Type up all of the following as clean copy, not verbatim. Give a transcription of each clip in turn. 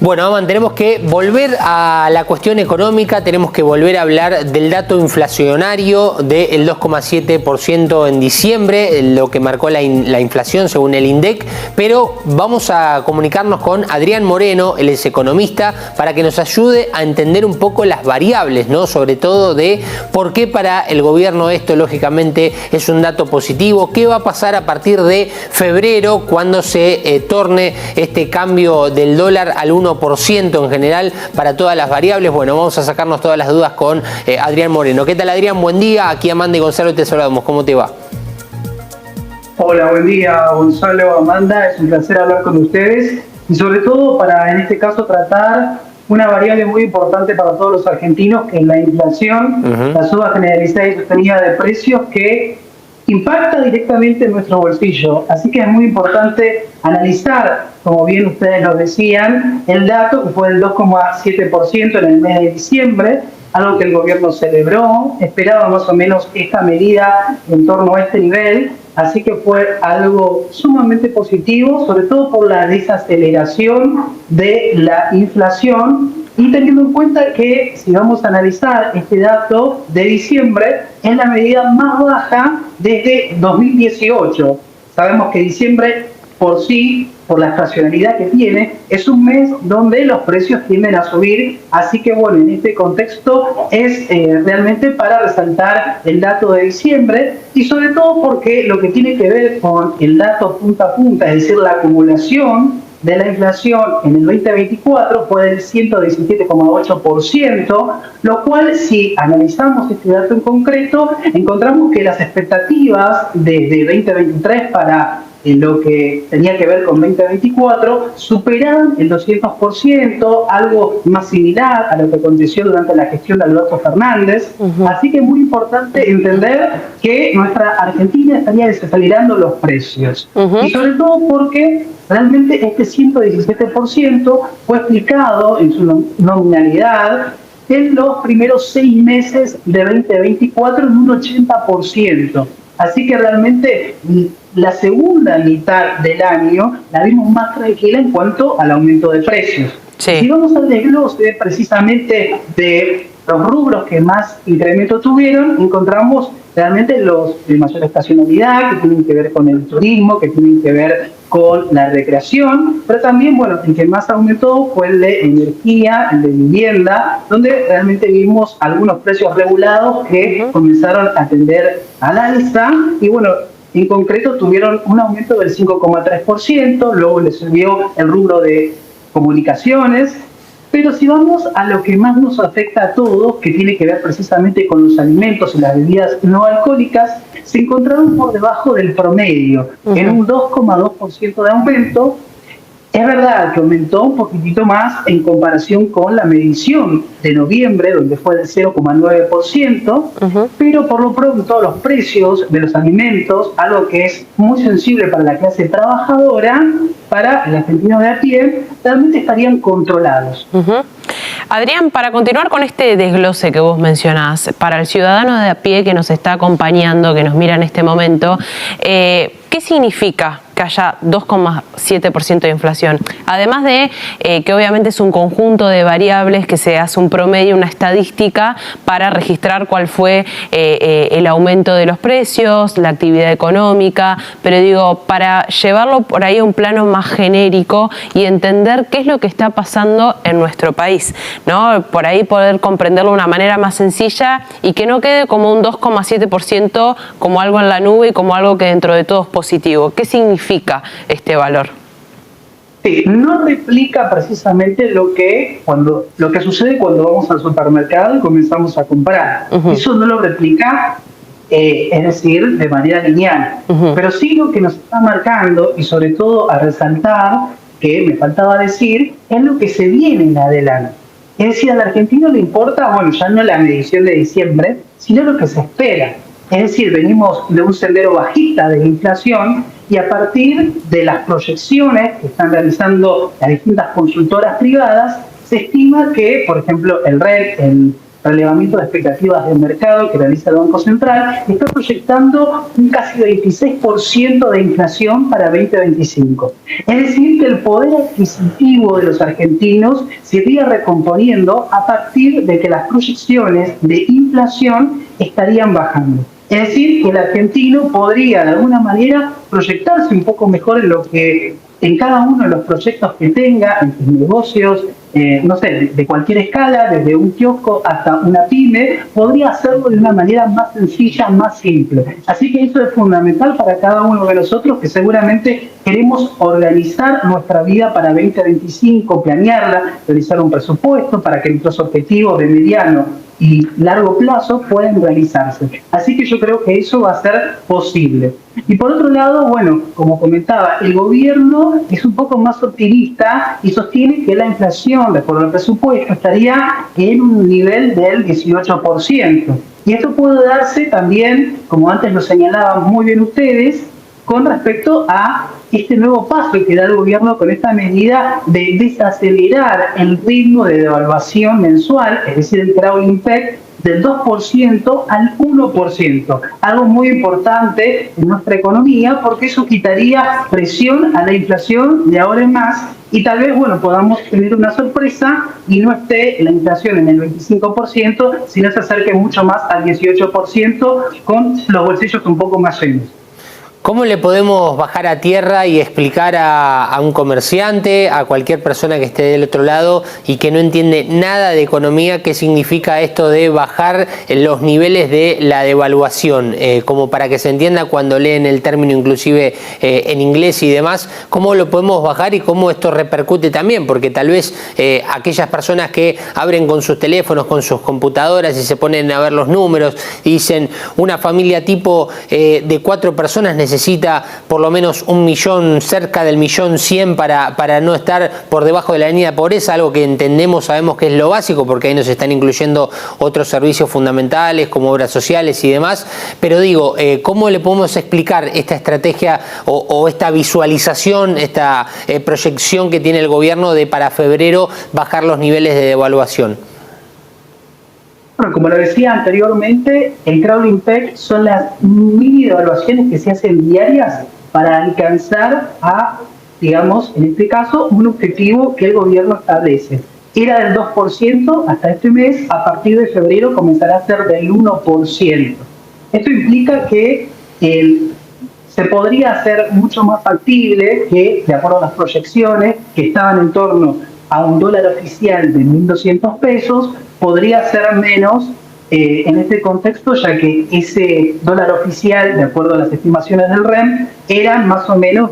Bueno, Aman, tenemos que volver a la cuestión económica, tenemos que volver a hablar del dato inflacionario del 2,7% en diciembre, lo que marcó la inflación según el INDEC, pero vamos a comunicarnos con Adrián Moreno, él es economista, para que nos ayude a entender un poco las variables, ¿no? Sobre todo de por qué para el gobierno esto lógicamente es un dato positivo, qué va a pasar a partir de febrero cuando se torne este cambio del dólar al 1% en general para todas las variables. Bueno, vamos a sacarnos todas las dudas con Adrián Moreno. ¿Qué tal, Adrián? Buen día. Aquí Amanda y Gonzalo te saludamos. ¿Cómo te va? Hola, buen día, Gonzalo, Amanda. Es un placer hablar con ustedes y sobre todo para, en este caso, tratar una variable muy importante para todos los argentinos, que es la inflación, la suba generalizada y sostenida de precios que impacta directamente en nuestro bolsillo. Así que es muy importante analizar, como bien ustedes lo decían, el dato que fue del 2,7% en el mes de diciembre, algo que el gobierno celebró, esperaba más o menos esta medida en torno a este nivel, así que fue algo sumamente positivo, sobre todo por la desaceleración de la inflación, y teniendo en cuenta que si vamos a analizar este dato de diciembre, es la medida más baja desde 2018. Sabemos que diciembre por sí, por la estacionalidad que tiene, es un mes donde los precios tienden a subir, así que bueno, en este contexto es realmente para resaltar el dato de diciembre, y sobre todo porque lo que tiene que ver con el dato punta a punta, es decir, la acumulación de la inflación en el 2024 fue del 117,8%, lo cual, si analizamos este dato en concreto, encontramos que las expectativas de 2023 para lo que tenía que ver con 2024 superaban el 200%, algo más similar a lo que aconteció durante la gestión de Alberto Fernández. Así que es muy importante entender que nuestra Argentina estaría desacelerando los precios. Y sobre todo porque realmente este 117% fue explicado en su nominalidad en los primeros 6 meses de 2024 en un 80%. Así que realmente la segunda mitad del año la vimos más tranquila en cuanto al aumento de precios. Sí. Si vamos al desglose precisamente de los rubros que más incremento tuvieron, encontramos realmente los de mayor estacionalidad, que tienen que ver con el turismo, que tienen que ver con la recreación, pero también, bueno, el que más aumentó fue el de energía, el de vivienda, donde realmente vimos algunos precios regulados que comenzaron a tender al alza, y bueno, en concreto tuvieron un aumento del 5,3%, luego le subió el rubro de comunicaciones. Pero si vamos a lo que más nos afecta a todos, que tiene que ver precisamente con los alimentos y las bebidas no alcohólicas, se encontraron por debajo del promedio, en un 2,2% de aumento. Es verdad que aumentó un poquitito más en comparación con la medición de noviembre, donde fue del 0,9%, pero por lo pronto los precios de los alimentos, algo que es muy sensible para la clase trabajadora, para el argentino de a pie, realmente estarían controlados. Adrián, para continuar con este desglose que vos mencionás, para el ciudadano de a pie que nos está acompañando, que nos mira en este momento, ¿qué significa que haya 2,7% de inflación? Además de que obviamente es un conjunto de variables que se hace un promedio, una estadística para registrar cuál fue el aumento de los precios, la actividad económica, pero digo, para llevarlo por ahí a un plano más genérico y entender qué es lo que está pasando en nuestro país, ¿no? Por ahí poder comprenderlo de una manera más sencilla y que no quede como un 2,7% como algo en la nube y como algo que dentro de todo es positivo. ¿Qué significa este valor? Sí, no replica precisamente lo que sucede cuando vamos al supermercado y comenzamos a comprar. Eso no lo replica, es decir, de manera lineal. Pero sí lo que nos está marcando, y sobre todo a resaltar, que me faltaba decir, es lo que se viene en adelante. Es decir, al argentino le importa, bueno, ya no la medición de diciembre, sino lo que se espera. Es decir, venimos de un sendero bajista de inflación, y a partir de las proyecciones que están realizando las distintas consultoras privadas, se estima que, por ejemplo, el relevamiento de expectativas del mercado que realiza el Banco Central, está proyectando un casi 26% de inflación para 2025. Es decir, que el poder adquisitivo de los argentinos se iría recomponiendo a partir de que las proyecciones de inflación estarían bajando. Es decir, que el argentino podría de alguna manera proyectarse un poco mejor en lo que en cada uno de los proyectos que tenga, en sus negocios, no sé, de cualquier escala, desde un kiosco hasta una pyme, podría hacerlo de una manera más sencilla, más simple. Así que eso es fundamental para cada uno de nosotros que seguramente queremos organizar nuestra vida para 2025, planearla, realizar un presupuesto para que nuestros objetivos de mediano y largo plazo pueden realizarse. Así que yo creo que eso va a ser posible. Y por otro lado, bueno, como comentaba, el gobierno es un poco más optimista y sostiene que la inflación, de acuerdo al presupuesto, estaría en un nivel del 18%. Y esto puede darse también, como antes lo señalaban muy bien ustedes, con respecto a este nuevo paso que da el gobierno con esta medida de desacelerar el ritmo de devaluación mensual, es decir, el crawling peg, del 2% al 1%. Algo muy importante en nuestra economía porque eso quitaría presión a la inflación de ahora en más y tal vez, bueno, podamos tener una sorpresa y no esté la inflación en el 25%, sino se acerque mucho más al 18% con los bolsillos un poco más llenos. ¿Cómo le podemos bajar a tierra y explicar a un comerciante, a cualquier persona que esté del otro lado y que no entiende nada de economía, qué significa esto de bajar los niveles de la devaluación? Como para que se entienda cuando leen el término inclusive en inglés y demás, ¿cómo lo podemos bajar y cómo esto repercute también? Porque tal vez aquellas personas que abren con sus teléfonos, con sus computadoras y se ponen a ver los números y dicen una familia tipo de 4 personas necesita por lo menos 1 millón, cerca del 1.100.000 para no estar por debajo de la línea de pobreza, algo que entendemos, sabemos que es lo básico, porque ahí nos están incluyendo otros servicios fundamentales como obras sociales y demás, pero digo, ¿cómo le podemos explicar esta estrategia o esta visualización, esta proyección que tiene el gobierno de para febrero bajar los niveles de devaluación? Bueno, como lo decía anteriormente, el crawling peg son las mini devaluaciones que se hacen diarias para alcanzar a, digamos, en este caso, un objetivo que el gobierno establece. Era del 2% hasta este mes, a partir de febrero comenzará a ser del 1%. Esto implica que se podría hacer mucho más factible que, de acuerdo a las proyecciones, que estaban en torno a un dólar oficial de 1.200 pesos, podría ser menos en este contexto, ya que ese dólar oficial, de acuerdo a las estimaciones del REM, eran más o menos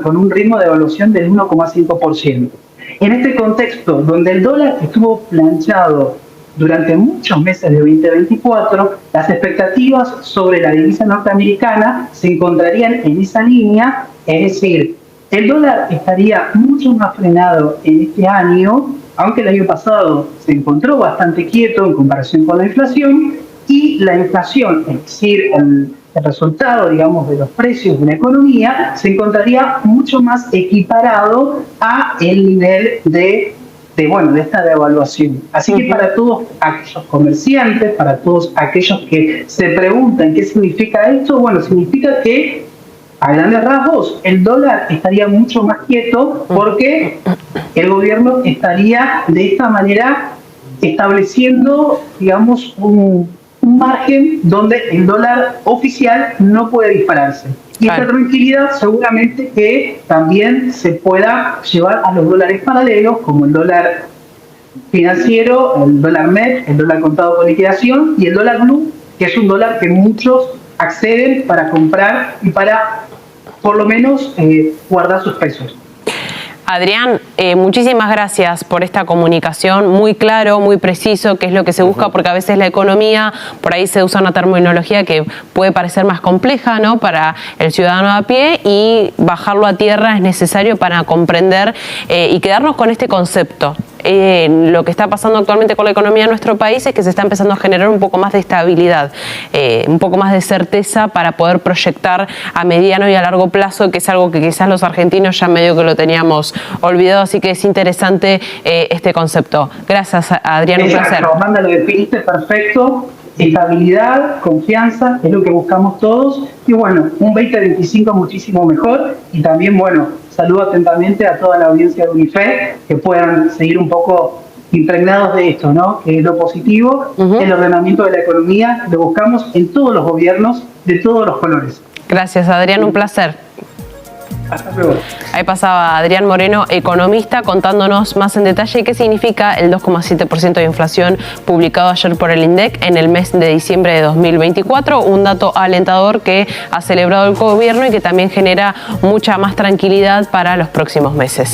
con un ritmo de evaluación del 1,5%. En este contexto, donde el dólar estuvo planchado durante muchos meses de 2024, las expectativas sobre la divisa norteamericana se encontrarían en esa línea, es decir, el dólar estaría mucho más frenado en este año, aunque el año pasado se encontró bastante quieto en comparación con la inflación, y la inflación, es decir, el resultado, digamos, de los precios de la economía, se encontraría mucho más equiparado a el nivel de esta devaluación. Así que para todos aquellos comerciantes, para todos aquellos que se preguntan qué significa esto, bueno, significa que a grandes rasgos, el dólar estaría mucho más quieto porque el gobierno estaría de esta manera estableciendo, digamos, un margen donde el dólar oficial no puede dispararse. Y esta tranquilidad seguramente que también se pueda llevar a los dólares paralelos, como el dólar financiero, el dólar MEP, el dólar contado con liquidación y el dólar blue, que es un dólar que muchos acceden para comprar y para por lo menos guardar sus pesos. Adrián, muchísimas gracias por esta comunicación, muy claro, muy preciso, qué es lo que se busca, porque a veces la economía, por ahí se usa una terminología que puede parecer más compleja, ¿no?, para el ciudadano a pie, y bajarlo a tierra es necesario para comprender y quedarnos con este concepto. lo que está pasando actualmente con la economía de nuestro país es que se está empezando a generar un poco más de estabilidad, un poco más de certeza para poder proyectar a mediano y a largo plazo, que es algo que quizás los argentinos ya medio que lo teníamos olvidado, así que es interesante este concepto. Gracias, Adrián, un placer. Amanda, lo definiste perfecto. Estabilidad, confianza, es lo que buscamos todos. Y bueno, un 2025 muchísimo mejor. Y también, bueno, saludo atentamente a toda la audiencia de Unife, que puedan seguir un poco impregnados de esto, ¿no? Que es lo positivo, el ordenamiento de la economía, lo buscamos en todos los gobiernos de todos los colores. Gracias, Adrián, un placer. Hasta luego. Ahí pasaba Adrián Moreno, economista, contándonos más en detalle qué significa el 2,7% de inflación publicado ayer por el INDEC en el mes de diciembre de 2024, un dato alentador que ha celebrado el gobierno y que también genera mucha más tranquilidad para los próximos meses.